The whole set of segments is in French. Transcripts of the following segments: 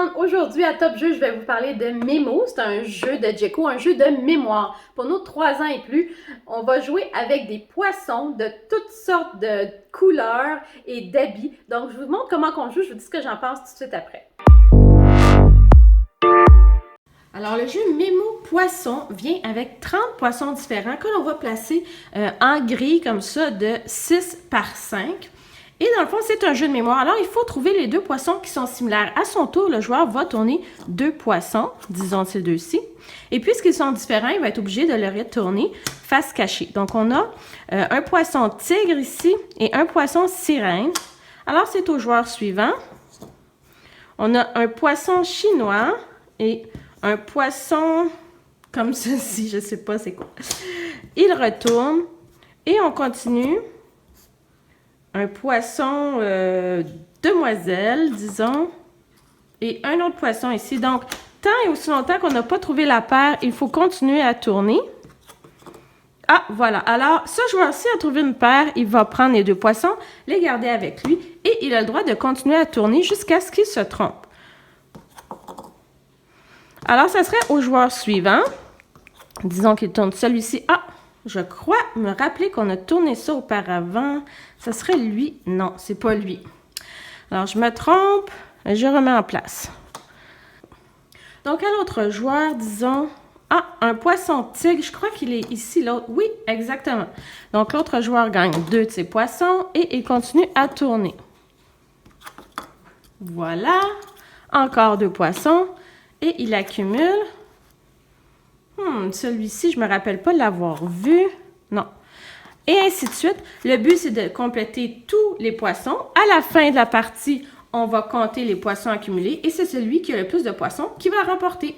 monde! Aujourd'hui à Top Jeu, je vais vous parler de Mémo. C'est un jeu de Djeco, un jeu de mémoire. Pour nos 3 ans et plus, on va jouer avec des poissons de toutes sortes de couleurs et d'habits. Donc, je vous montre comment on joue. Je vous dis ce que j'en pense tout de suite après. Alors, le jeu Mémo Poisson vient avec 30 poissons différents que l'on va placer en grille comme ça de 6 par 5. Et dans le fond, c'est un jeu de mémoire. Alors, il faut trouver les deux poissons qui sont similaires. À son tour, le joueur va tourner deux poissons, disons ces deux-ci. Et puisqu'ils sont différents, il va être obligé de les retourner face cachée. Donc, on a un poisson tigre ici et un poisson sirène. Alors, c'est au joueur suivant. On a un poisson chinois et un poisson comme ceci. Je ne sais pas c'est quoi. Il retourne et on continue. Un poisson demoiselle, disons, et un autre poisson ici. Donc, tant et aussi longtemps qu'on n'a pas trouvé la paire, il faut continuer à tourner. Ah, voilà. Alors, ce joueur-ci a trouvé une paire. Il va prendre les deux poissons, les garder avec lui, et il a le droit de continuer à tourner jusqu'à ce qu'il se trompe. Alors, ça serait au joueur suivant. Disons qu'il tourne celui-ci. Ah! Je crois me rappeler qu'on a tourné ça auparavant. Ça serait lui. Non, c'est pas lui. Alors, je me trompe. Je remets en place. Donc, à l'autre joueur, disons... Ah, un poisson tigre. Je crois qu'il est ici, l'autre. Oui, exactement. Donc, l'autre joueur gagne 2 de ses poissons et il continue à tourner. Voilà. Encore 2 poissons. Et il accumule... celui-ci, je ne me rappelle pas l'avoir vu. Non. Et ainsi de suite. Le but, c'est de compléter tous les poissons. À la fin de la partie, on va compter les poissons accumulés et c'est celui qui a le plus de poissons qui va remporter.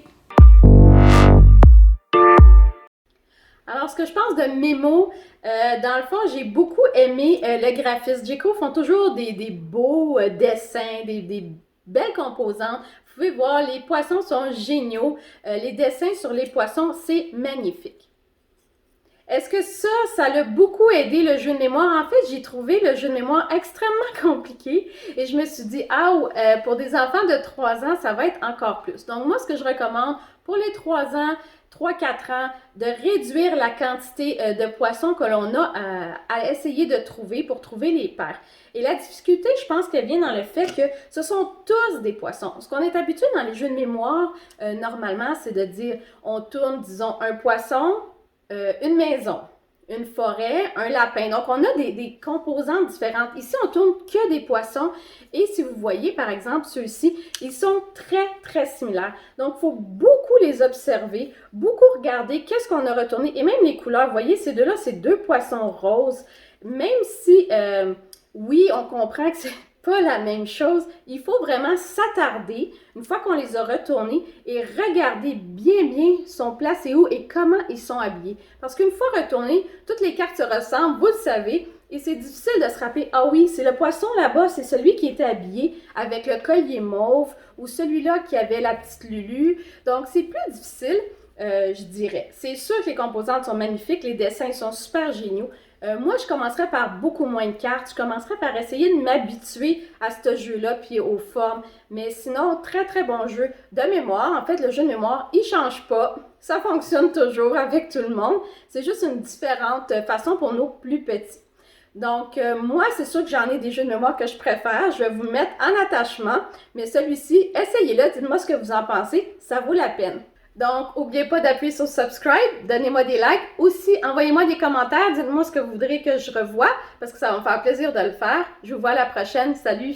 Alors, ce que je pense de Mémo, dans le fond, j'ai beaucoup aimé le graphisme. Djeco font toujours des beaux dessins, des belles composantes. Vous pouvez voir, les poissons sont géniaux. Les dessins sur les poissons, c'est magnifique. Est-ce que ça l'a beaucoup aidé le jeu de mémoire? En fait, j'ai trouvé le jeu de mémoire extrêmement compliqué et je me suis dit, pour des enfants de 3 ans, ça va être encore plus. Donc, moi, ce que je recommande pour les 3 ans, 3-4 ans, de réduire la quantité de poissons que l'on a à essayer de trouver pour trouver les paires. Et la difficulté, je pense qu'elle vient dans le fait que ce sont tous des poissons. Ce qu'on est habitué dans les jeux de mémoire, normalement, c'est de dire, on tourne, disons, un poisson, une maison, une forêt, un lapin. Donc, on a des composantes différentes. Ici, on tourne que des poissons. Et si vous voyez, par exemple, ceux-ci, ils sont très, très similaires. Donc, il faut beaucoup les observer, beaucoup regarder qu'est-ce qu'on a retourné. Et même les couleurs, vous voyez, ces deux-là, c'est 2 poissons roses. Même si, oui, on comprend que c'est pas la même chose, il faut vraiment s'attarder, une fois qu'on les a retournés, et regarder bien sont placés où et comment ils sont habillés. Parce qu'une fois retournés, toutes les cartes se ressemblent, vous le savez, et c'est difficile de se rappeler, ah oui, c'est le poisson là-bas, c'est celui qui était habillé avec le collier mauve, ou celui-là qui avait la petite Lulu. Donc, c'est plus difficile, je dirais. C'est sûr que les composantes sont magnifiques, les dessins sont super géniaux. Moi, je commencerais par beaucoup moins de cartes. Je commencerais par essayer de m'habituer à ce jeu-là, puis aux formes. Mais sinon, très, très bon jeu de mémoire. En fait, le jeu de mémoire, il ne change pas. Ça fonctionne toujours avec tout le monde. C'est juste une différente façon pour nos plus petits. Donc, moi, c'est sûr que j'en ai des jeux de mémoire que je préfère. Je vais vous le mettre en attachement. Mais celui-ci, essayez-le. Dites-moi ce que vous en pensez. Ça vaut la peine. Donc, n'oubliez pas d'appuyer sur subscribe, donnez-moi des likes. Aussi, envoyez-moi des commentaires, dites-moi ce que vous voudrez que je revoie, parce que ça va me faire plaisir de le faire. Je vous vois à la prochaine. Salut!